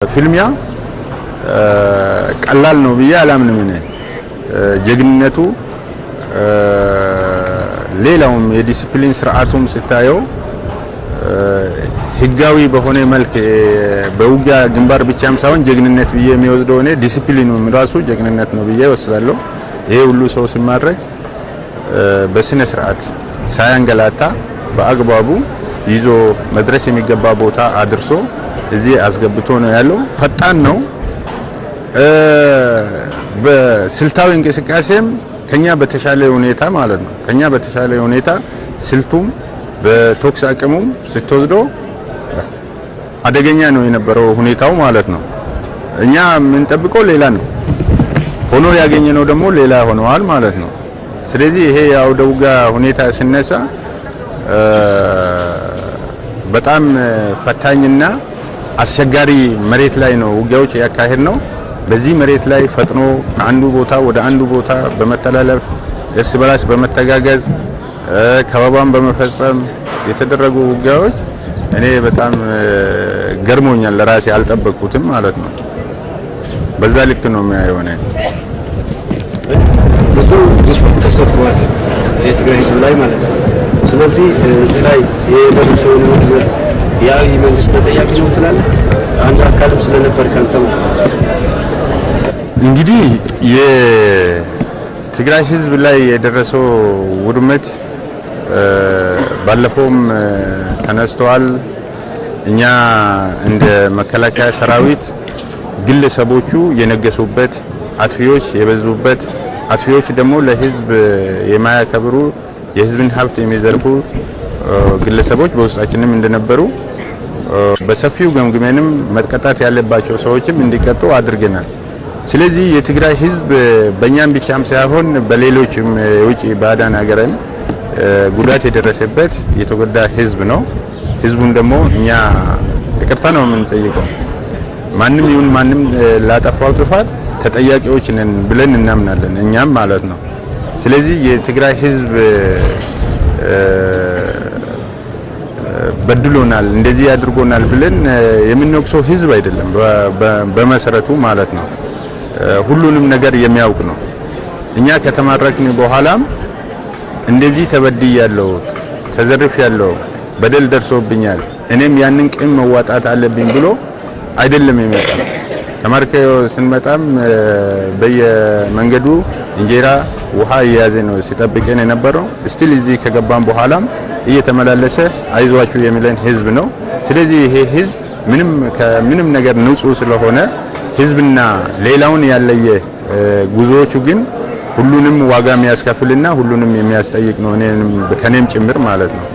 ፊልሚያ ቀላል ነው ብዬ አላምንም። እኔ ጀግንነቱ ሌላውም የዲሲፕሊን ስርዓቱም ስታየው ህጋዊ በሆነ መልክ በውጊያ ግንባር ብቻም ሳይሆን ጀግንነት ብዬ የሚወስደው እኔ ዲሲፕሊኑም ራሱ ጀግንነት ነው ብዬ ወስዳለሁ። ይሄ ሁሉ ሰው ሲማረክ በስነ ስርዓት ሳያንገላታ በአግባቡ ይዞ መድረስ የሚገባ ቦታ አድርሶ እዚህ አስገብቶ ነው ያለው። ፈጣን ነው። በስልታዊ እንቅስቃሴም ከኛ በተሻለ ሁኔታ ማለት ነው። ከኛ በተሻለ ሁኔታ ስልቱም በቶክስ አቅሙም ስትወስደው አደገኛ ነው የነበረው ሁኔታው ማለት ነው። እኛ የምንጠብቀው ሌላ ነው፣ ሆኖ ያገኘነው ደግሞ ሌላ ሆነዋል ማለት ነው። ስለዚህ ይሄ የአውደ ውጊያ ሁኔታ ሲነሳ በጣም ፈታኝና አስቸጋሪ መሬት ላይ ነው ውጊያዎች ያካሄድ ነው። በዚህ መሬት ላይ ፈጥኖ ከአንዱ ቦታ ወደ አንዱ ቦታ በመተላለፍ እርስ በራስ በመተጋገዝ ከበባን በመፈጸም የተደረጉ ውጊያዎች እኔ በጣም ገርሞኛል። ለራሴ አልጠበቅኩትም ማለት ነው። በዛ ልክ ነው የሚያየው ነው። ብዙ ተሰርቷል የትግራይ ህዝብ ላይ ማለት ነው። ስለዚህ እዚህ ላይ የደረሰውን ውድመት የአብይ መንግስት ተጠያቂ ነው ትላለህ? አንድ አካልም ስለነበር ካንተም እንግዲህ የትግራይ ህዝብ ላይ የደረሰው ውድመት ባለፈውም ተነስተዋል። እኛ እንደ መከላከያ ሰራዊት ግለሰቦቹ የነገሱበት፣ አጥፊዎች የበዙበት፣ አጥፊዎች ደግሞ ለህዝብ የማያከብሩ የህዝብን ሀብት የሚዘርፉ ግለሰቦች በውስጣችንም እንደነበሩ በሰፊው ገምግመንም መጥቀጣት ያለባቸው ሰዎችም እንዲቀጡ አድርገናል። ስለዚህ የትግራይ ህዝብ በእኛም ብቻም ሳይሆን በሌሎችም የውጭ ባዕዳን ሀገርም ጉዳት የደረሰበት የተጎዳ ህዝብ ነው። ህዝቡን ደግሞ እኛ ይቅርታ ነው የምንጠይቀው። ማንም ይሁን ማንም ላጠፋው ጥፋት ተጠያቂዎች ነን ብለን እናምናለን፣ እኛም ማለት ነው። ስለዚህ የትግራይ ህዝብ በድሎናል እንደዚህ ያድርጎናል ብለን የምንወቅሰው ህዝብ አይደለም በመሰረቱ ማለት ነው። ሁሉንም ነገር የሚያውቅ ነው። እኛ ከተማረክን በኋላም እንደዚህ ተበድያለሁ፣ ተዘርፌያለሁ፣ በደል ደርሶብኛል፣ እኔም ያንን ቂም መዋጣት አለብኝ ብሎ አይደለም የሚመጣው። ተማርከው ስንመጣም በየመንገዱ እንጀራ ውሃ እየያዘ ነው ሲጠብቀን የነበረው። ስቲል እዚህ ከገባን በኋላም እየተመላለሰ አይዟችሁ የሚለን ህዝብ ነው። ስለዚህ ይሄ ህዝብ ከምንም ነገር ንጹህ ስለሆነ ህዝብና ሌላውን ያለየ ጉዞዎቹ ግን ሁሉንም ዋጋ የሚያስከፍልና ሁሉንም የሚያስጠይቅ ነው፣ ከኔም ጭምር ማለት ነው።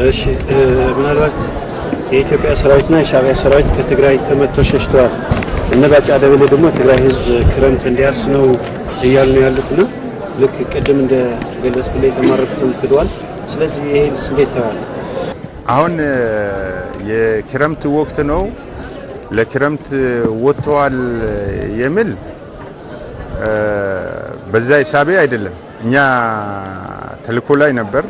እሺ፣ ምናልባት የኢትዮጵያ ሰራዊትና የሻዕቢያ ሰራዊት ከትግራይ ተመቶ ሸሽተዋል። እነባጫ ደበሌ ደግሞ ትግራይ ህዝብ ክረምት እንዲያርስ ነው እያሉ ነው ያሉትና ልክ ቅድም እንደገለጽኩት የተማረኩትም ክዷል። ስለዚህ ይሄንስ እንዴት ተባለ? አሁን የክረምት ወቅት ነው፣ ለክረምት ወጥተዋል የሚል በዛ ሂሳቤ አይደለም። እኛ ተልኮ ላይ ነበር።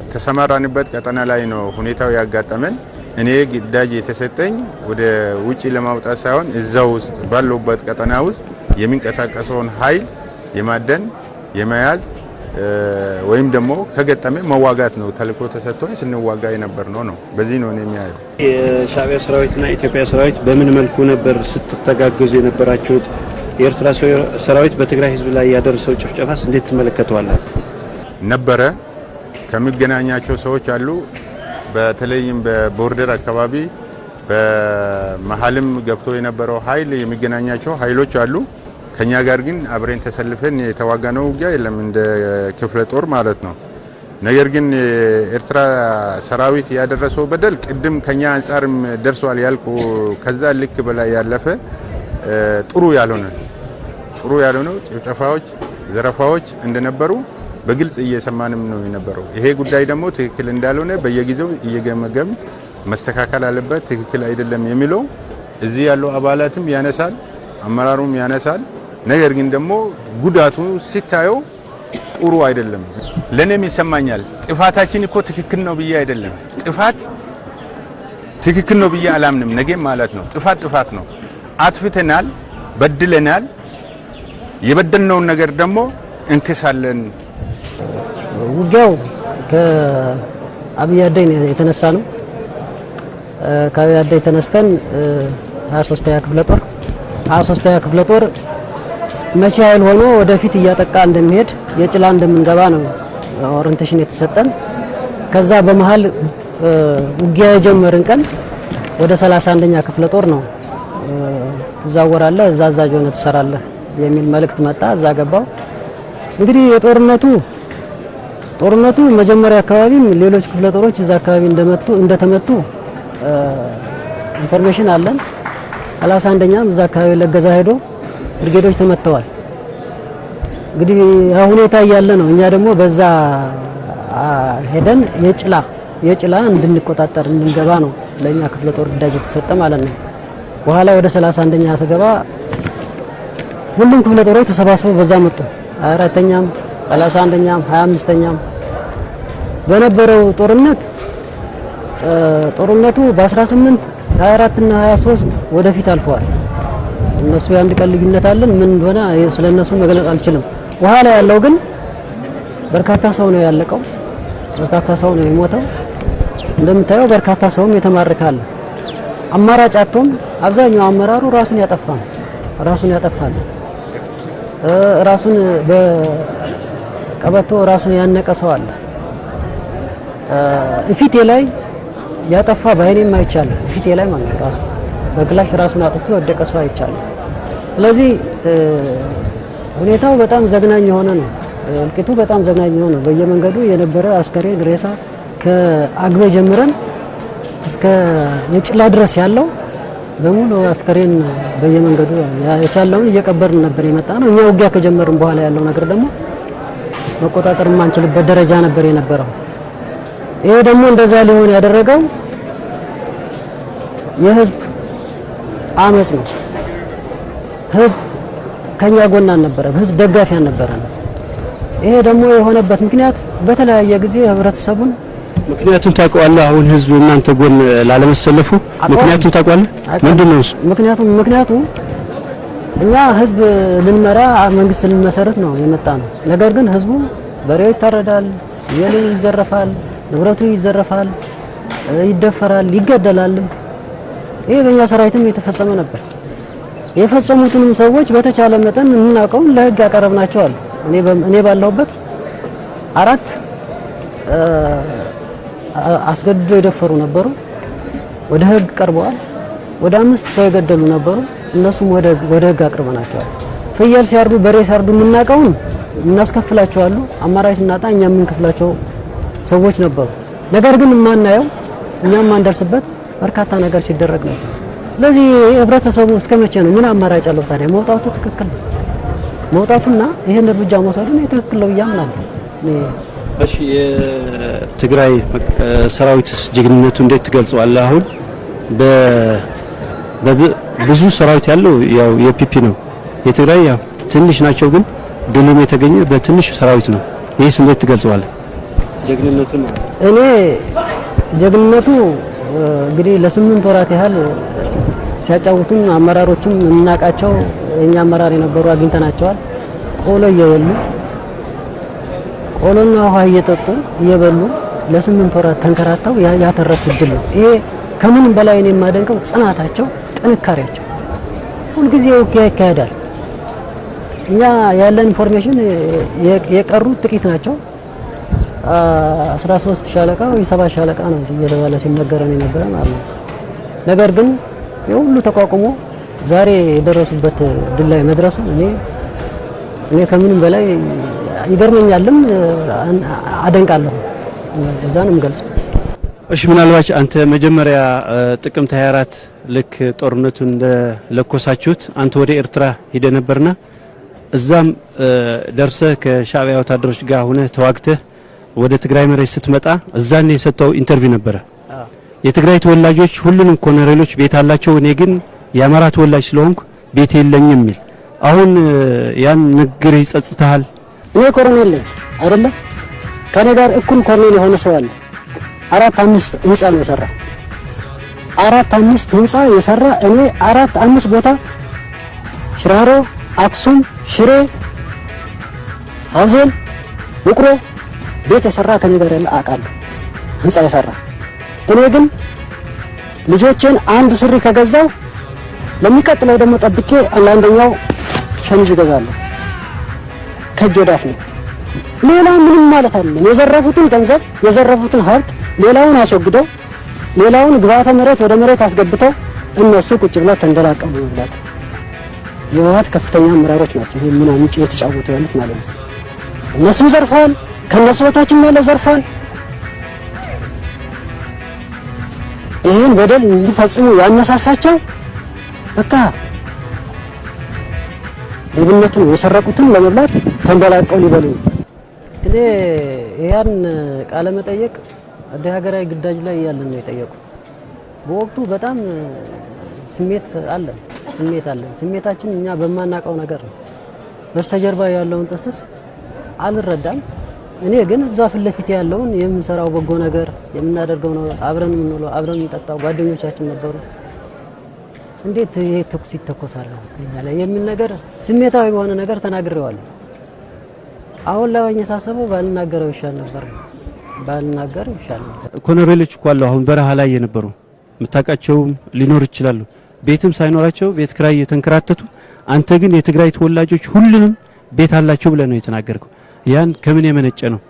በተሰማራንበት ቀጠና ላይ ነው ሁኔታው ያጋጠመን። እኔ ግዳጅ የተሰጠኝ ወደ ውጪ ለማውጣት ሳይሆን እዛው ውስጥ ባለውበት ቀጠና ውስጥ የሚንቀሳቀሰውን ኃይል የማደን የመያዝ ወይም ደግሞ ከገጠመ መዋጋት ነው ተልኮ ተሰጥቶን ስንዋጋ የነበር ነው። በዚህ ነው የሚያየው። የሻዕቢያ ሰራዊትና የኢትዮጵያ ሰራዊት በምን መልኩ ነበር ስትተጋገዙ የነበራችሁት? የኤርትራ ሰራዊት በትግራይ ህዝብ ላይ ያደረሰው ጭፍጨፋስ እንዴት ትመለከተዋለህ? ነበረ ከሚገናኛቸው ሰዎች አሉ። በተለይም በቦርደር አካባቢ በመሀልም ገብቶ የነበረው ኃይል የሚገናኛቸው ኃይሎች አሉ። ከኛ ጋር ግን አብረን ተሰልፈን የተዋጋነው ውጊያ የለም፣ እንደ ክፍለ ጦር ማለት ነው። ነገር ግን የኤርትራ ሰራዊት ያደረሰው በደል ቅድም ከኛ አንጻርም ደርሷል ያልኩ ከዛ ልክ በላይ ያለፈ ጥሩ ያልሆነ ጭፍጨፋዎች፣ ዘረፋዎች እንደነበሩ በግልጽ እየሰማንም ነው የነበረው። ይሄ ጉዳይ ደግሞ ትክክል እንዳልሆነ በየጊዜው እየገመገም መስተካከል አለበት፣ ትክክል አይደለም የሚለው እዚህ ያለው አባላትም ያነሳል፣ አመራሩም ያነሳል። ነገር ግን ደግሞ ጉዳቱ ሲታየው ጥሩ አይደለም። ለኔም ይሰማኛል። ጥፋታችን እኮ ትክክል ነው ብዬ አይደለም። ጥፋት ትክክል ነው ብዬ አላምንም። ነገም ማለት ነው ጥፋት ነው። አጥፍተናል፣ በድለናል። የበደልነውን ነገር ደግሞ እንክሳለን። ውጊያው ከአብይ አደይ የተነሳ ነው። ከአብይ አደይ ተነስተን 23ኛ ክፍለ ጦር መቼ ኃይል ሆኖ ወደፊት እያጠቃ እንደሚሄድ የጭላ እንደምንገባ ነው ኦሪንቴሽን የተሰጠን። ከዛ በመሃል ውጊያ የጀመርን ቀን ወደ 31ኛ ክፍለ ጦር ነው ትዛወራለህ፣ እዛ አዛዥ ሆነህ ትሰራለህ የሚል መልእክት መጣ። እዛ ገባው። እንግዲህ ጦርነቱ መጀመሪያ አካባቢም ሌሎች ክፍለ ጦሮች እዛ አካባቢ እንደተመቱ ኢንፎርሜሽን አለን። 31ኛም እዛ አካባቢ ለገዛ ሄዶ ብርጌዶች ተመተዋል። እንግዲህ ሁኔታ እያለ ነው እኛ ደግሞ በዛ ሄደን የጭላ እንድንቆጣጠር እንድንገባ ነው ለኛ ክፍለ ጦር ግዳጅ የተሰጠ ማለት ነው። በኋላ ወደ 31ኛ ስገባ ሁሉም ክፍለ ጦሮች ተሰባስበው በዛ መጡ። 24ኛም 31ኛም 25ኛም በነበረው ጦርነቱ በ18 24 እና 23 ወደፊት አልፈዋል። እነሱ የአንድ ቀን ልዩነት አለን። ምን እንደሆነ ስለነሱ መግለጽ አልችልም። በኋላ ያለው ግን በርካታ ሰው ነው ያለቀው፣ በርካታ ሰው ነው የሞተው። እንደምታየው በርካታ ሰውም የተማረካል። አማራጭ አጥቶም አብዛኛው አመራሩ ራሱን ያጠፋል። ራሱን በቀበቶ ራሱን ያነቀ ሰው አለ። ፊቴ ላይ ያጠፋ ባይኔም አይቻልም። ፊቴ ላይ ማለት ራሱ በክላሽ ራሱን አጥፍቶ ወደቀ ሰው አይቻልም። ስለዚህ ሁኔታው በጣም ዘግናኝ የሆነ ነው። እልቂቱ በጣም ዘግናኝ የሆነ ነው። በየመንገዱ የነበረ አስከሬን ሬሳ ከአግበ ጀምረን እስከ የጭላ ድረስ ያለው በሙሉ አስከሬን በየመንገዱ የቻለውን እየቀበርን ነበር የመጣ ነው። እኛ ውጊያ ከጀመርን በኋላ ያለው ነገር ደግሞ መቆጣጠር የማንችልበት ደረጃ ነበር የነበረው። ይሄ ደግሞ እንደዛ ሊሆን ያደረገው የህዝብ አመጽ ነው። ህዝብ ከኛ ጎን አልነበረም። ህዝብ ደጋፊ አልነበረም። ይሄ ደግሞ የሆነበት ምክንያት በተለያየ ጊዜ ህብረተሰቡን ምክንያቱም ታውቀዋለህ። አሁን ህዝብ እናንተ ጎን ላለመሰለፉ ምክንያቱም ታውቀዋለህ። ምንድነው እሱ? ምክንያቱ እኛ ህዝብ ልንመራ መንግስት ልንመሰረት ነው የመጣ ነው። ነገር ግን ህዝቡ በሬው ይታረዳል፣ የሌሉ ይዘረፋል፣ ንብረቱ ይዘረፋል፣ ይደፈራል፣ ይገደላል። ይሄ በእኛ ሰራዊትም የተፈጸመ ነበር። የፈጸሙትንም ሰዎች በተቻለ መጠን እናውቀው ለህግ ያቀረብናቸው አሉ። እኔ ባለሁበት 4 አስገድዶ የደፈሩ ነበሩ፣ ወደ ህግ ቀርበዋል። ወደ 5 ሰው የገደሉ ነበሩ፣ እነሱም ወደ ህግ አቅርበናቸዋል። ፍየል ሲያርዱ በሬ ሲያርዱ የምናውቀውን እናስከፍላቸዋለን። አማራጭ ስናጣ እኛ የምንከፍላቸው ሰዎች ነበሩ። ነገር ግን የማናየው እኛም ማንደርስበት በርካታ ነገር ሲደረግ ነው። ስለዚህ ህብረተሰቡ እስከመቼ ነው ምን አማራጭ አለው ታዲያ? መውጣቱ ትክክል ነው። መውጣቱና ይሄን እርምጃ መውሰዱ ትክክል ነው ያምናል። እሺ፣ የትግራይ ሰራዊትስ ጀግንነቱ እንዴት ትገልጸዋለህ? አሁን ብዙ ሰራዊት ያለው ያው የፒፒ ነው። የትግራይ ያው ትንሽ ናቸው፣ ግን ድሉም የተገኘ በትንሽ ሰራዊት ነው። ይሄስ እንዴት ትገልጸዋለህ ጀግንነቱ? እኔ ጀግንነቱ እንግዲህ ለ8 ወራት ያህል ሲያጫውቱን አመራሮቹም እናቃቸው የኛ አመራር የነበሩ አግኝተናቸዋል። ቆሎ እየበሉ ቆሎና ውሃ እየጠጡ እየበሉ ለ8 ወራት ተንከራተው ያተረፉት ድል ነው። ይሄ ከምንም በላይ እኔ የማደንቀው ጽናታቸው፣ ጥንካሬያቸው። ሁልጊዜ ውጊያ ይካሄዳል። እኛ ያለን ኢንፎርሜሽን የቀሩ ጥቂት ናቸው። 13 ሻለቃ ወይ 7 ሻለቃ ነው እየተባለ ሲነገረን የነበረ ማለት ነው። ነገር ግን የሁሉ ተቋቁሞ ዛሬ የደረሱበት ድል ላይ መድረሱ እኔ ከምንም በላይ ይገርመኛልም አደንቃለሁ። እዛንም ገልጽ። እሺ፣ ምናልባት አንተ መጀመሪያ ጥቅምት 24 ልክ ጦርነቱን እንደለኮሳችሁት አንተ ወደ ኤርትራ ሄደ ነበርና እዛም ደርሰህ ከሻዕቢያ ወታደሮች ጋር ሆነ ተዋግተህ ወደ ትግራይ መሬት ስትመጣ እዛን የሰጠው ኢንተርቪው ነበረ። የትግራይ ተወላጆች ሁሉንም ኮሎኔሎች ቤት አላቸው፣ እኔ ግን የአማራ ተወላጅ ስለሆንኩ ቤት የለኝም የሚል አሁን ያን ንግግር ይጸጽታል? እኔ ኮሎኔል ነኝ አይደለ? ከኔ ጋር እኩል ኮሎኔል የሆነ ሰው አለ። 4-5 ህንጻ ነው የሰራው። 4-5 ህንጻ የሰራ እኔ 4-5 ቦታ ሽራሮ፣ አክሱም፣ ሽሬ፣ ሀውዜን፣ ውቅሮ ቤት የሰራ ከኔ ጋር ያለ አውቃለሁ ህንጻ የሰራ። እኔ ግን ልጆቼን አንድ ሱሪ ከገዛው ለሚቀጥለው ደግሞ ጠብቄ ለአንደኛው ሸሚዝ እገዛለሁ። ከእጅ ወዳፍ ነው። ሌላ ምንም ማለት አይደለም። የዘረፉትን ገንዘብ የዘረፉትን ሀብት ሌላውን አስወግደው ሌላውን ግብዓተ መሬት ወደ መሬት አስገብተው እነሱ ቁጭ ብለው ተንደላቀሙ መብላት። የህወሓት ከፍተኛ አመራሮች ናቸው ይሄን ምን አምጪ የተጫወቱ ያሉት ማለት ነው። እነሱም ዘርፈዋል፣ ከነሱ በታችም ያለው ዘርፈዋል። ይሄን በደል እንዲፈጽሙ ያነሳሳቸው በቃ ሌብነቱን የሰረቁትን ለመብላት ተንደላቀው ሊበሉ። እኔ ያን ቃለ መጠየቅ ወደ ሀገራዊ ግዳጅ ላይ ያለን ነው የጠየቁ። በወቅቱ በጣም ስሜት አለን። ስሜታችን እኛ በማናቀው ነገር ነው። በስተጀርባ ያለውን ጥስስ አልረዳም። እኔ ግን እዛ ፊት ለፊት ያለውን የምንሰራው በጎ ነገር የምናደርገው ነው። አብረን የምንውለው አብረን የምንጠጣው ጓደኞቻችን ነበሩ። እንዴት ይሄ ተኩስ ይተኮሳል የሚል ነገር ስሜታዊ በሆነ ነገር ተናግሬዋለሁ። አሁን ላይ ሳስበው ባልናገረው ይሻል ነበር። ኮሎኔሎች እኮ አሉ አሁን በረሃ ላይ የነበሩ የምታውቃቸውም ሊኖር ይችላሉ። ቤትም ሳይኖራቸው ቤት ክራይ የተንከራተቱ፣ አንተ ግን የትግራይ ተወላጆች ሁሉንም ቤት አላቸው ብለህ ነው የተናገርከው። ያን ከምን የመነጨ ነው?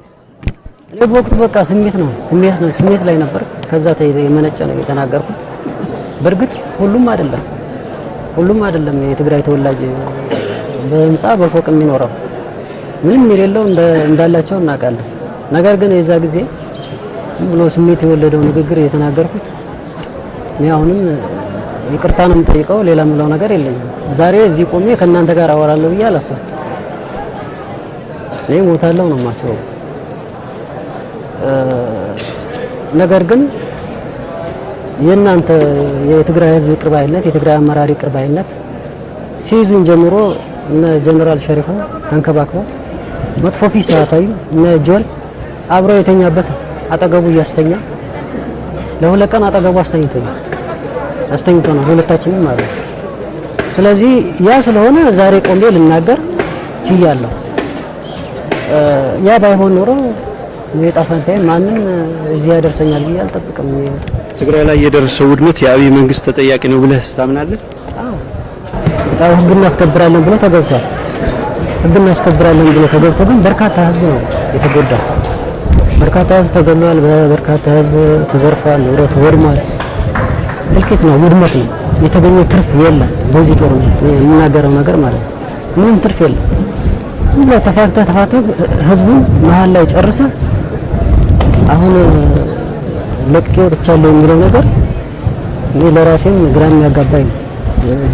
እኔ በወቅቱ በቃ ስሜት ላይ ነበር። ከዛ የመነጨ ነው የተናገርኩት። በእርግጥ ሁሉም አይደለም የትግራይ ተወላጅ በህንጻ በፎቅ የሚኖረው ምንም የሌለው እንዳላቸው እናውቃለን። ነገር ግን የዛ ጊዜ ብሎ ስሜት የወለደው ንግግር የተናገርኩት እኔ አሁንም ይቅርታ ነው የምጠይቀው። ሌላ ምለው ነገር የለኝም። ዛሬ እዚህ ቆሜ ከእናንተ ጋር አወራለሁ ብዬ አላሰብኩም። እኔ ሞታለሁ ነው የማስበው። ነገር ግን የእናንተ የትግራይ ህዝብ ቅርባይነት የትግራይ አመራር ቅርባይነት ሲይዙን ጀምሮ እነ ጀነራል ሸሪፉ ተንከባክበው መጥፎ ፊት ሲያሳዩ እነ ጆል አብሮ የተኛበት አጠገቡ እያስተኛ ለሁለት ቀን አጠገቡ አስተኝቶ ነው ሁለታችንም ማለት። ስለዚህ ያ ስለሆነ ዛሬ ቆሜ ልናገር ችያለሁ። ያ ባይሆን ኖሮ የጣፈንታዬ ማንም እዚህ ያደርሰኛል ብዬ አልጠብቅም። ትግራይ ላይ የደረሰው ውድመት የአብይ መንግስት ተጠያቂ ነው ብለህ ታምናለህ? አዎ ህግ እናስከብራለን ብሎ ተገብቷል። ግን በርካታ ህዝብ ነው የተጎዳ። በርካታ ህዝብ ተገሏል። በርካታ ህዝብ ተዘርፏል። ንብረቱ ወድሟል። እልቂት ነው፣ ውድመት ነው። የተገኘ ትርፍ የለም። በዚህ ጦርነት የምናገረው ነገር ማለት ነው ምንም ትርፍ የለም። ሁሉ ተፋክተህ ህዝቡ መሀል ላይ ጨርሰ አሁን ለቅቄ ወጥቻለሁ የሚለው ነገር እኔ ለራሴም ግራ የሚያጋባኝ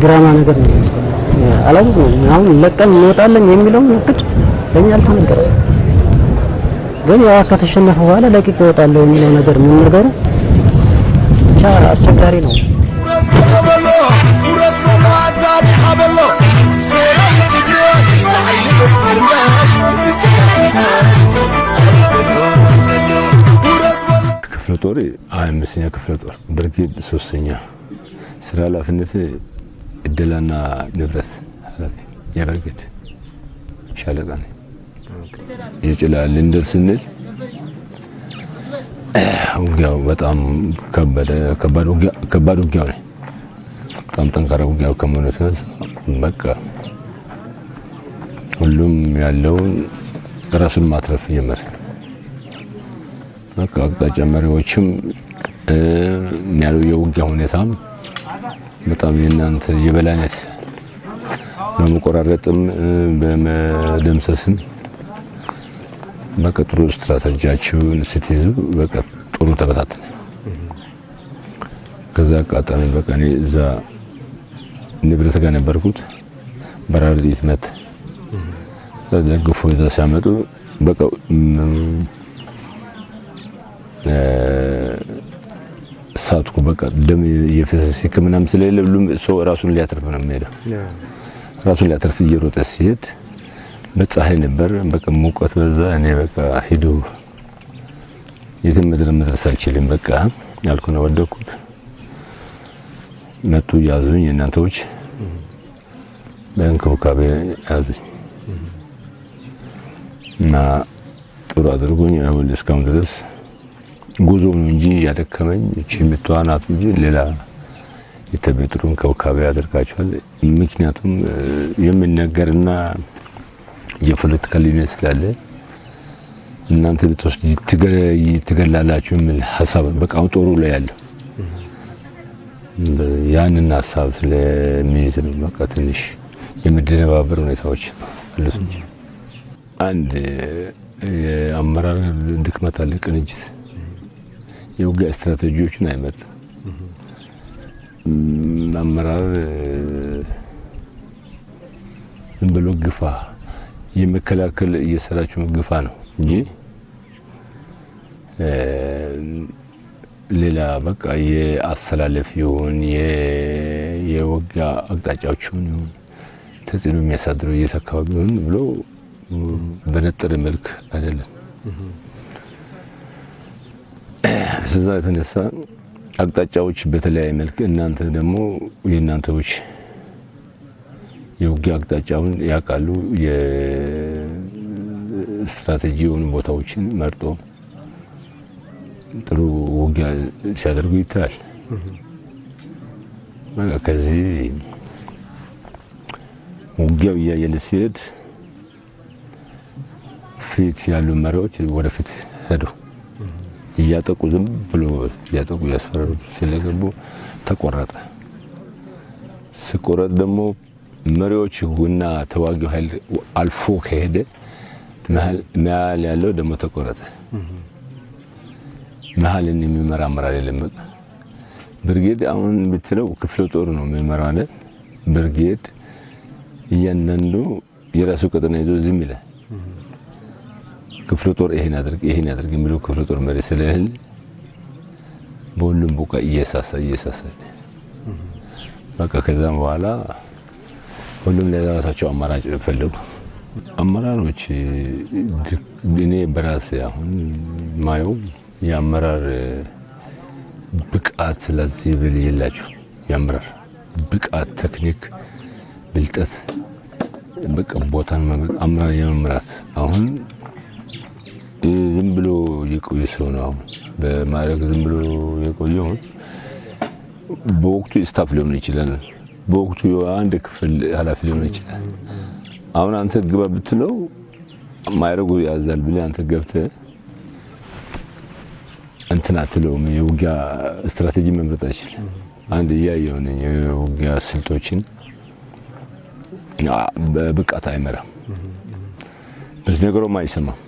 ድራማ ነገር ነው የሚመስለው። አሁን ለቀን እንወጣለን የሚለው እቅድ ለኛ አልተነገረም። ግን ያ ከተሸነፈ በኋላ ለቅቄ እወጣለሁ የሚለው ነገር ምን ነገሩ ብቻ አስቸጋሪ ነው። ክፍለ ጦር 25ኛ ክፍለ ጦር ብርጌድ 3ኛ ስራ ኃላፊነት እድላና ንብረት ኃላፊ የብርጌድ ሻለቃ ነኝ። ይችላል ልንደርስ ስንል ውጊያው በጣም ከባድ ውጊያው ነው። በጣም ጠንካራ ውጊያው ከመሆኑ የተነሳ በቃ ሁሉም ያለውን ራሱን ማትረፍ ጀመረ። በቃ አቅጣጫ መሪዎችም ያለው የውጊያ ሁኔታም በጣም የእናንተ የበላይነት በመቆራረጥም በመደምሰስም በቃ ጥሩ ስትራቴጂያችሁን ስትይዙ በቃ ጥሩ ተበታተነ። ከዛ አቃጣሚ በቃ እኔ እዛ ንብረት ጋር ነበርኩት። በራሪት መት ደግፎ እዛ ሲያመጡ በቃ ሳትኩ። በቃ ደም የፈሰሰ ሕክምናም ስለሌለ ሁሉም ሰው ራሱን ሊያተርፍ ነው የሚሄደው። ራሱን ሊያተርፍ እየሮጠ ሲሄድ በፀሐይ ነበር። በቃ ሙቀት በዛ። እኔ በቃ ሂዱ የትም መድረስ አልችልም በቃ ያልኩ ነው። ወደኩት። መጡ ያዙኝ እናንተዎች በእንክብካቤ ያዙኝ እና ጥሩ አድርጎኝ አሁን እስካሁን ድረስ ጉዞ ነው እንጂ ያደከመኝ እቺ ምትዋናት እንጂ ሌላ የተበጥሩን እንክብካቤ ያደርጋቸዋል። ምክንያቱም የሚነገርና የፖለቲካ ልዩነት ስላለ እናንተ ብትወስድ ትገላላችሁ የሚል ሐሳብ በቃ ጦሩ ላይ ያለው ያንን ሐሳብ ስለሚይዝ ነው በቃ ትንሽ የመደነባበር ሁኔታዎች አሉት እንጂ አንድ የአመራር ድክመት አለ። ቅንጅት የውጊያ ስትራቴጂዎችን አይመርጥም። አመራር ዝም ብሎ ግፋ የመከላከል እየሰራችሁ ግፋ ነው እንጂ ሌላ በቃ የአሰላለፍ ይሁን የውጊያ አቅጣጫዎችን ይሁን ተጽዕኖ የሚያሳድረው እየተካባቢ ይሁን ብሎ በነጠረ መልክ አይደለም። ስለዛ የተነሳ አቅጣጫዎች በተለያየ መልክ እናንተ ደግሞ የእናንተዎች የውጊያ አቅጣጫውን ያውቃሉ። የስትራቴጂ የሆኑ ቦታዎችን መርጦ ጥሩ ውጊያ ሲያደርጉ ይታያል። ከዚህ ውጊያው እያየለ ሲሄድ ፊት ያሉ መሪዎች ወደፊት ሄዱ እያጠቁ ዝም ብሎ እያጠቁ ያስፈራሩ ስለገቡ ተቆረጠ። ሲቆረጥ ደግሞ መሪዎች እና ተዋጊው ኃይል አልፎ ከሄደ መሀል ያለው ደግሞ ተቆረጠ። መሀልን የሚመራ አመራር የለም። ብርጌድ አሁን ብትለው ክፍለ ጦር ነው የሚመራው አይደል? ብርጌድ እያንዳንዱ የራሱ ቀጠና ይዞ ዝም ይላል። ክፍለ ጦር ይሄን አድርግ የሚለው ክፍለ ጦር መሪ ስለሌለ በሁሉም ቦቃ እየሳሳ በቃ ከዛም በኋላ ሁሉም ለራሳቸው አማራጭ ፈለጉ። አመራሮች እኔ በራሴ አሁን ማየው የአመራር ብቃት ለዚህ ብል የላችሁ የአመራር ብቃት ቴክኒክ ብልጠት በቃ ቦታን አመራር የመምራት አሁን ዝም ብሎ የቆየ ሰው ነው። በማዕረግ ዝም ብሎ የቆየው በወቅቱ ስታፍ ሊሆን ይችላል፣ በወቅቱ አንድ ክፍል ኃላፊ ሊሆን ይችላል። አሁን አንተ ግባ ብትለው ማዕረጉ ያዛል ብለህ አንተ ገብተህ እንትን አትለውም። የውጊያ ስትራቴጂ መምረጥ አይችልም። አንድ ያየው ነው የውጊያ ስልቶችን በብቃት አይመራም። በዚህ ነገሩም አይሰማም።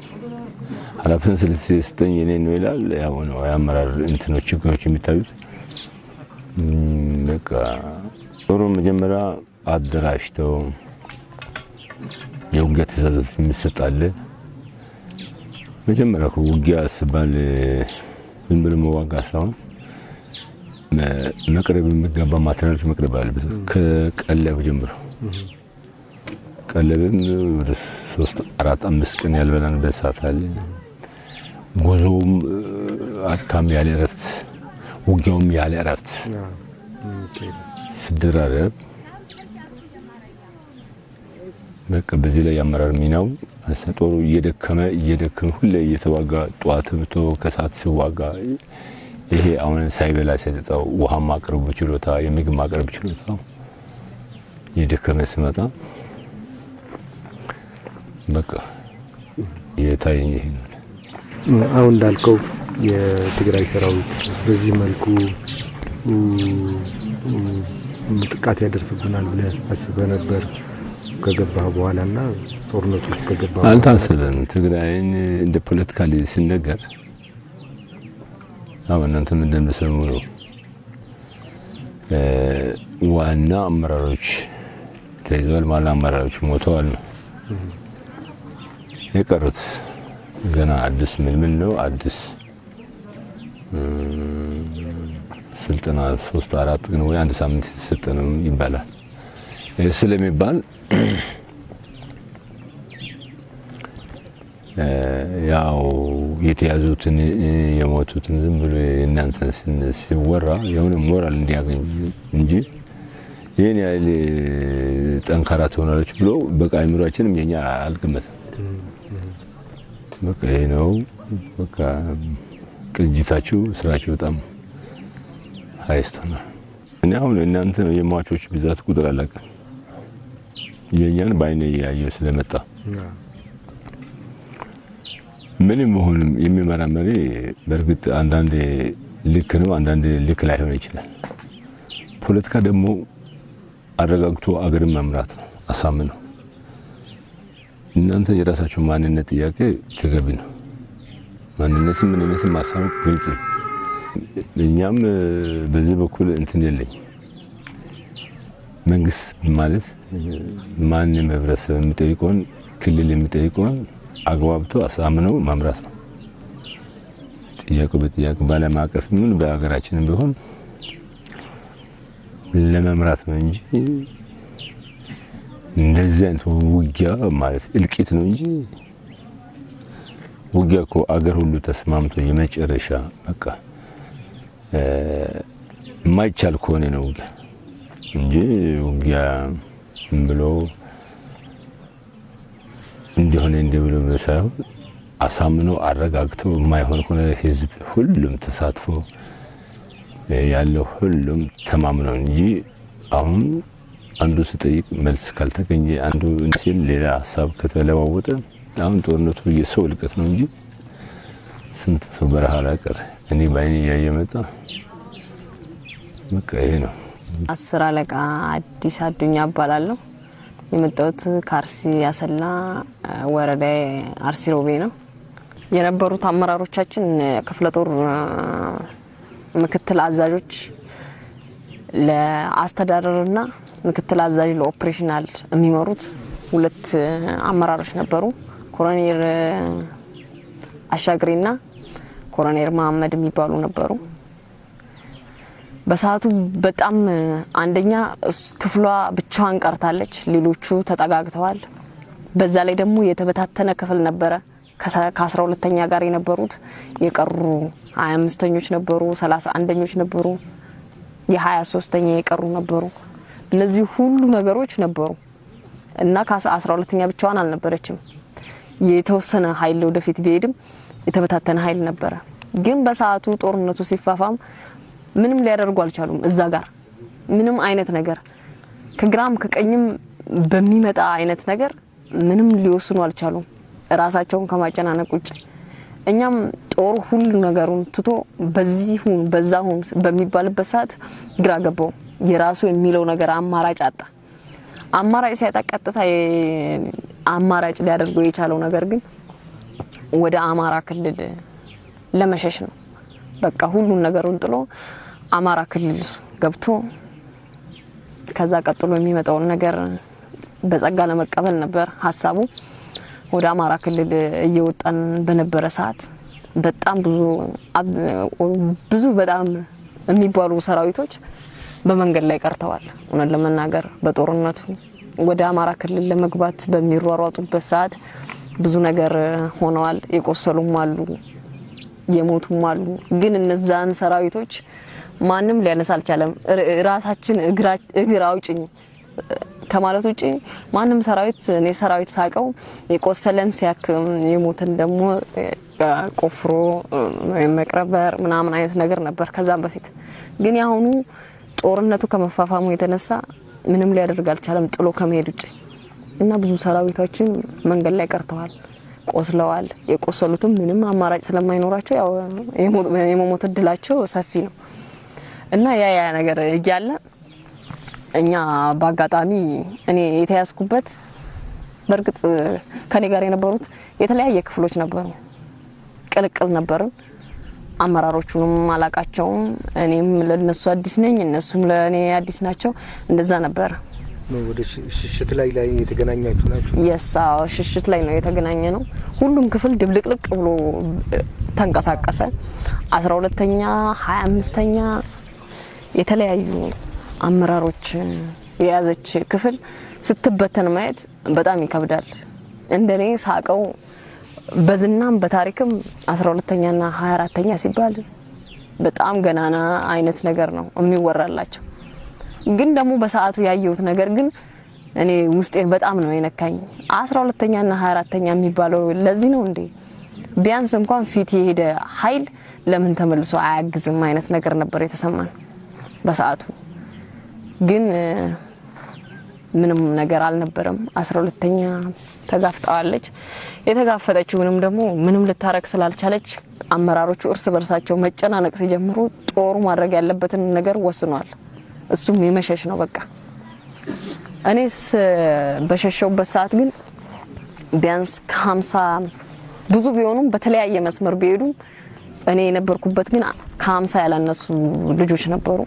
ኃላፊነት ስለተሰጠኝ የኔ ነው ይላል። ያው ነው የአመራር እንትኖች ችግሮች የሚታዩት። በቃ ጦሩ መጀመሪያ አደራጅተው የውጊያ ትዕዛዞች የሚሰጣል። መጀመሪያ ውጊያ ሲባል ዝም ብሎ መዋጋት ሳይሆን መቅረብ የሚገባ ማቴሪያሎች መቅረብ አለበት። ከቀለብ ጀምሮ ቀለብም ወደ 3 4 5 ቀን ያልበላንበት ሰዓት አለ። ጉዞውም አድካሚ ያለ እረፍት፣ ውጊያውም ያለ እረፍት ሲደራረብ በቃ በዚህ ላይ የአመራር ሚናው ጦሩ እየደከመ ሁሌ እየተዋጋ ጠዋት ብቶ ከሰዓት ሲዋጋ ይሄ አሁን ሳይበላ ሳይጠጣው ውሃ ማቅረብ ችሎታ የምግብ ማቅረብ ችሎታው እየደከመ ሲመጣ በቃ የታየኝ ይሄ ነው። አሁን እንዳልከው የትግራይ ሰራዊት በዚህ መልኩ ጥቃት ያደርስብናል ብለህ አስበህ ነበር ከገባህ በኋላና ጦርነቱ ከገባህ አልታሰበም። ትግራይን እንደ ፖለቲካሊ ሲነገር አሁን እናንተም እንደምትሰሙ ነው። ዋና አመራሮች ተይዘዋል፣ ማላ አመራሮች ሞተዋል ነው የቀሩት። ገና አዲስ ምን ነው አዲስ ስልጠና 3-4 ቀን ወይ 1 ሳምንት የተሰጠነው ይባላል። ስለሚባል ያው የተያዙትን የሞቱትን ዝም ብሎ እናንተን ሲወራ የሆነ ሞራል እንዲያገኝ እንጂ ይሄን ያህል ጠንካራ ትሆናለች ብሎ በቃ አይምሮአችንም የኛ አልገመተም። በቃ ይሄ ነው በቃ ቅንጅታችሁ ስራችሁ በጣም ሃይስቶና እኔ አሁን እናንተ የሟቾች ብዛት ቁጥር አላውቅም። የኛን ባይኔ ያየው ስለመጣ ምንም ሆንም የሚመራመሪ በርግጥ አንዳንዴ ልክ ነው፣ አንዳንዴ ልክ ላይሆን ይችላል። ፖለቲካ ደግሞ አረጋግቶ አገርን መምራት ነው፣ አሳምነው። እናንተ የራሳችሁ ማንነት ጥያቄ ተገቢ ነው። ማንነትን ምንነትን ማሳወቅ ግልጽ ነው። እኛም በዚህ በኩል እንትን የለኝ። መንግስት ማለት ማንም ህብረተሰብ የሚጠይቀውን ክልል የሚጠይቀውን አግባብቶ አሳምነው መምራት ነው። ጥያቄው በጥያቄ ባለም አቀፍ ምን በአገራችንም ቢሆን ለመምራት ነው እንጂ እንደዚህ አይነት ውጊያ ማለት እልቂት ነው እንጂ ውጊያ እኮ አገር ሁሉ ተስማምቶ የመጨረሻ በቃ የማይቻል ከሆነ ነው ውጊያ እንጂ ውጊያ ብሎ እንዲሆነ እንደብሎ ሳይሆን አሳምኖ አረጋግቶ የማይሆን ሆነ ህዝብ ሁሉም ተሳትፎ ያለው ሁሉም ተማምነው እንጂ አሁን አንዱ ሲጠይቅ መልስ ካልተገኘ አንዱ እንሲል ሌላ ሐሳብ ከተለዋወጠ አሁን ጦርነቱ የሰው ልቀት ነው እንጂ ስንት ሰው በረሃ ላይ ቀረ። እኔ ባይኔ ያየመጣ በቃ ይሄ ነው። 10 አለቃ አዲስ አዱኛ እባላለሁ። የመጣሁት ከአርሲ አሰላ ወረዳ አርሲ ሮቤ ነው። የነበሩት አመራሮቻችን ክፍለ ጦር ምክትል አዛዦች ለአስተዳደርና ምክትል አዛዥ ለኦፕሬሽናል የሚመሩት 2 አመራሮች ነበሩ። ኮሎኔል አሻግሪና ኮሎኔል መሐመድ የሚባሉ ነበሩ። በሰዓቱ በጣም አንደኛ ክፍሏ ብቻዋን ቀርታለች፣ ሌሎቹ ተጠጋግተዋል። በዛ ላይ ደግሞ የተበታተነ ክፍል ነበረ። ከ12ኛ ጋር የነበሩት የቀሩ 25ኞች ነበሩ፣ 31ኞች ነበሩ፣ የ23ኛ የቀሩ ነበሩ። እነዚህ ሁሉ ነገሮች ነበሩ እና ከ12ኛ ብቻዋን አልነበረችም። የተወሰነ ኃይል ወደፊት ቢሄድም የተበታተነ ኃይል ነበረ። ግን በሰዓቱ ጦርነቱ ሲፋፋም ምንም ሊያደርጉ አልቻሉም። እዛ ጋር ምንም አይነት ነገር ከግራም ከቀኝም በሚመጣ አይነት ነገር ምንም ሊወስኑ አልቻሉም ራሳቸውን ከማጨናነቅ ውጭ። እኛም ጦር ሁሉ ነገሩን ትቶ በዚሁን በዛሁን በሚባልበት ሰዓት ግራ ገባው። የራሱ የሚለው ነገር አማራጭ አጣ። አማራጭ ሲያጣ ቀጥታ አማራጭ ሊያደርገው የቻለው ነገር ግን ወደ አማራ ክልል ለመሸሽ ነው። በቃ ሁሉን ነገሩን ጥሎ አማራ ክልል ገብቶ ከዛ ቀጥሎ የሚመጣው ነገር በጸጋ ለመቀበል ነበር ሐሳቡ። ወደ አማራ ክልል እየወጣን በነበረ ሰዓት በጣም ብዙ በጣም የሚባሉ ሰራዊቶች በመንገድ ላይ ቀርተዋል። እውነት ለመናገር በጦርነቱ ወደ አማራ ክልል ለመግባት በሚሯሯጡበት ሰዓት ብዙ ነገር ሆነዋል። የቆሰሉም አሉ፣ የሞቱም አሉ። ግን እነዛን ሰራዊቶች ማንም ሊያነሳ አልቻለም። ራሳችን እግር አውጭኝ ከማለት ውጪ ማንም ሰራዊት እኔ ሰራዊት ሳቀው የቆሰለን ሲያክም የሞተን ደግሞ ቆፍሮ መቅረበር ምናምን አይነት ነገር ነበር ከዛም በፊት። ግን ያሁኑ ጦርነቱ ከመፋፋሙ የተነሳ ምንም ሊያደርግ አልቻለም ጥሎ ከመሄድ ውጪ እና ብዙ ሰራዊቶችን መንገድ ላይ ቀርተዋል፣ ቆስለዋል። የቆሰሉትም ምንም አማራጭ ስለማይኖራቸው ያው የመሞት እድላቸው ሰፊ ነው እና ያ ነገር እያለ እኛ በአጋጣሚ እኔ የተያዝኩበት በርግጥ ከኔ ጋር የነበሩት የተለያየ ክፍሎች ነበሩ፣ ቅልቅል ነበርን። አመራሮቹንም አላቃቸውም። እኔም ለነሱ አዲስ ነኝ፣ እነሱም ለኔ አዲስ ናቸው። እንደዛ ነበር። ወደ ሽሽት ላይ የተገናኛችሁ ናችሁ? የሳው ሽሽት ላይ ነው የተገናኘ ነው። ሁሉም ክፍል ድብልቅልቅ ብሎ ተንቀሳቀሰ። 12ኛ 25ኛ የተለያዩ አመራሮች የያዘች ክፍል ስትበተን ማየት በጣም ይከብዳል። እንደኔ ሳቀው በዝናም በታሪክም 12ኛና 24ኛ ሲባል በጣም ገናና አይነት ነገር ነው የሚወራላቸው። ግን ደግሞ በሰዓቱ ያየሁት ነገር ግን እኔ ውስጤን በጣም ነው የነካኝ። 12ኛና 24ኛ የሚባለው ለዚህ ነው እንዴ? ቢያንስ እንኳን ፊት የሄደ ኃይል ለምን ተመልሶ አያግዝም አይነት ነገር ነበር የተሰማን በሰዓቱ። ግን ምንም ነገር አልነበረም። 12ኛ ተጋፍጣለች። የተጋፈጠችውንም ደግሞ ምንም ልታረክ ስላልቻለች አመራሮቹ እርስ በርሳቸው መጨናነቅ ሲጀምሩ ጦሩ ማድረግ ያለበትን ነገር ወስኗል። እሱም የመሸሽ ነው በቃ። እኔስ በሸሸውበት ሰዓት ግን ቢያንስ ከ50 ብዙ ቢሆኑም በተለያየ መስመር ቢሄዱም እኔ የነበርኩበት ግን ከ50 ያላነሱ ልጆች ነበሩ።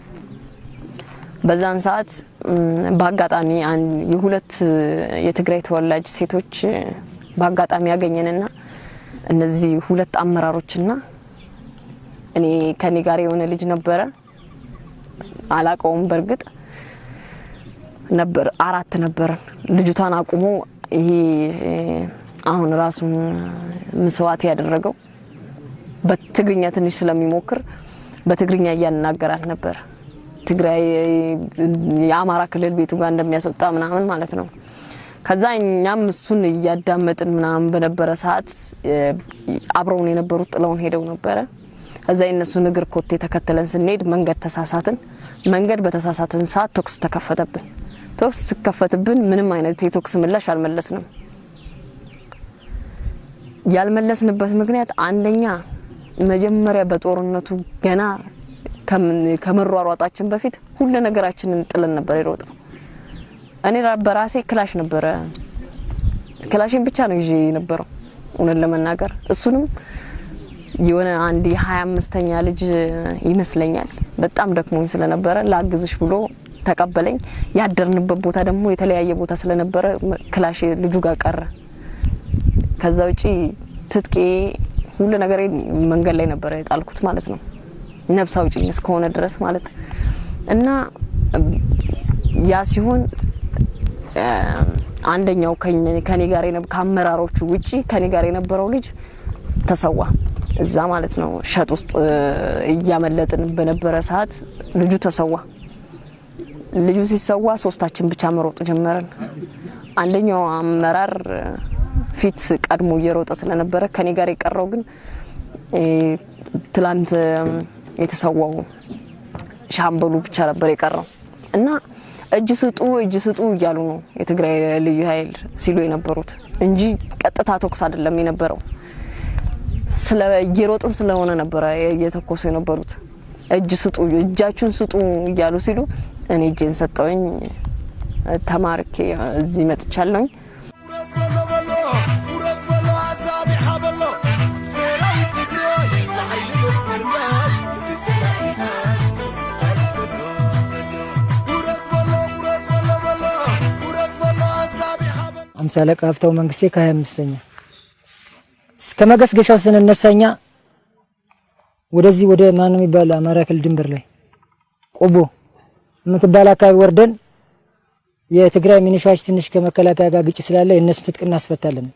በዛን ሰዓት በአጋጣሚ የሁለት የትግራይ ተወላጅ ሴቶች በአጋጣሚ ያገኘንና እነዚህ ሁለት አመራሮችና እኔ ከኔ ጋር የሆነ ልጅ ነበረ አላቀውም በርግጥ ነበር። 4 ነበር። ልጅቷን አቁሞ ይሄ አሁን ራሱን መስዋዕት ያደረገው በትግርኛ ትንሽ ስለሚሞክር በትግርኛ ያናገራል ነበር። ትግራይ የአማራ ክልል ቤቱ ጋር እንደሚያስወጣ ምናምን ማለት ነው። ከዛ እኛም እሱን ያዳመጥን ምናምን በነበረ ሰዓት አብረውን የነበሩት ጥለውን ሄደው ነበር። እዛ የነሱ እግር ኮቴ ተከተለን ስንሄድ መንገድ ተሳሳትን። መንገድ በተሳሳትን ሰዓት ተኩስ ተከፈተብን። ተኩስ ሲከፈትብን ምንም አይነት የተኩስ ምላሽ አልመለስንም። ያልመለስንበት ምክንያት አንደኛ መጀመሪያ በጦርነቱ ገና ከመሯሯጣችን በፊት ሁሉ ነገራችንን ጥለን ነበር የሮጥነው። እኔ በራሴ ክላሽ ነበረ፣ ክላሽን ብቻ ነው ይዤ የነበረው እውነት ለመናገር። እሱንም የሆነ አንድ የ25ኛ ልጅ ይመስለኛል በጣም ደክሞኝ ስለነበረ ላግዝሽ ብሎ ተቀበለኝ። ያደርንበት ቦታ ደግሞ የተለያየ ቦታ ስለነበረ ክላሽ ልጁ ጋር ቀረ። ከዛ ውጪ ትጥቄ ሁሉ ነገር መንገድ ላይ ነበር የጣልኩት ማለት ነው፣ ነፍስ አውጪኝ እስከሆነ ድረስ ማለት እና ያ ሲሆን አንደኛው ከኔ ጋር ከአመራሮቹ ውጪ ከኔ ጋር የነበረው ልጅ ተሰዋ እዛ ማለት ነው። ሸጥ ውስጥ እያመለጥን በነበረ ሰዓት ልጁ ተሰዋ። ልጁ ሲሰዋ ሶስታችን ብቻ መሮጥ ጀመረን። አንደኛው አመራር ፊት ቀድሞ እየሮጠ ስለነበረ ከኔ ጋር የቀረው ግን ትላንት የተሰዋው ሻምበሉ ብቻ ነበር የቀረው እና እጅ ስጡ እያሉ ነው የትግራይ ልዩ ኃይል ሲሉ የነበሩት እንጂ ቀጥታ ተኩስ አይደለም የነበረው። ስለ እየሮጥን ስለሆነ ነበር እየተኮሱ የነበሩት። እጃችሁን ስጡ እያሉ ሲሉ እኔ እጄን ሰጠውኝ። ተማርኬ እዚህ መጥቻለሁ። አምሳለ ቃፍታው መንግስቴ ከ25ኛ እስከ መገስገሻው ስንነሳኛ ወደዚህ ወደ ማን ነው የሚባል አማራ ክልል ድንበር ላይ ቆቦ የምትባል አካባቢ ወርደን የትግራይ ሚኒሻዎች ትንሽ ከመከላከያ ጋር ግጭት ስላለ የነሱ ትጥቅ እናስፈታለን።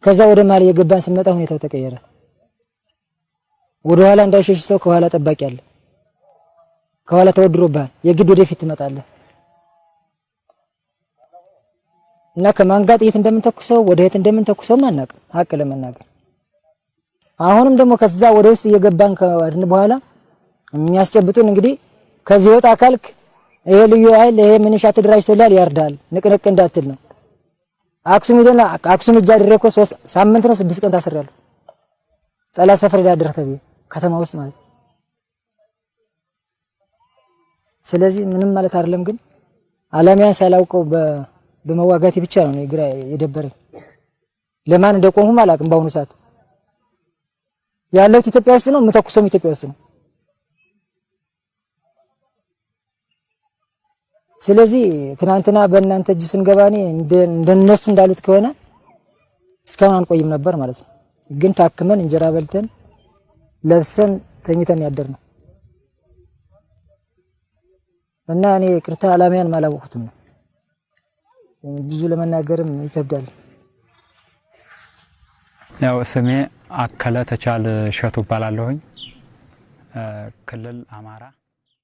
ከዛ ወደ ማሊ የገባን ስንመጣ ሁኔታው ተቀየረ። ወደ ኋላ እንዳይሸሽ ሰው ከኋላ ጠባቂ አለ። ከኋላ ተወድሮብሃል፣ የግድ ወደፊት ትመጣለህ እና ከማን ጋር ጥይት እንደምንተኩሰው ወደ የት እንደምንተኩሰው ማናቅ ሀቅ ለመናገር። አሁንም ደግሞ ከዛ ወደ ውስጥ እየገባን ከወድን በኋላ የሚያስጨብጡን እንግዲህ ከዚህ ወጣ ካልክ ይሄ ልዩ ኃይል ይሄ ምንሻ ተደራጅቶላል ያርዳል ንቅንቅ እንዳትል ነው። አክሱም ይደና አክሱም እጃ ድሬኮ 3 ሳምንት ነው 6 ቀን ታስሬያለሁ። ጠላት ሰፈር ያደረ ተብዬ ከተማ ውስጥ ማለት። ስለዚህ ምንም ማለት አይደለም፣ ግን አላማያን ሳላውቀው በመዋጋቴ ብቻ ነው ግራ የደበረኝ። ለማን እንደቆምሁም አላውቅም። በአሁኑ ሰዓት ያለሁት ኢትዮጵያ ውስጥ ነው፣ የምተኩሰውም ኢትዮጵያ ውስጥ ነው። ስለዚህ ትናንትና በእናንተ እጅ ስንገባኔ እንደነሱ እንዳሉት ከሆነ እስካሁን አንቆይም ነበር ማለት ነው። ግን ታክመን እንጀራ በልተን ለብሰን ተኝተን ያደርነው እና እኔ ቅርታ አላማያን ማላወቅሁትም ነው። ብዙ ለመናገርም ይከብዳል። ያው ስሜ አከለ ተቻለ ሸቱ እባላለሁኝ ክልል አማራ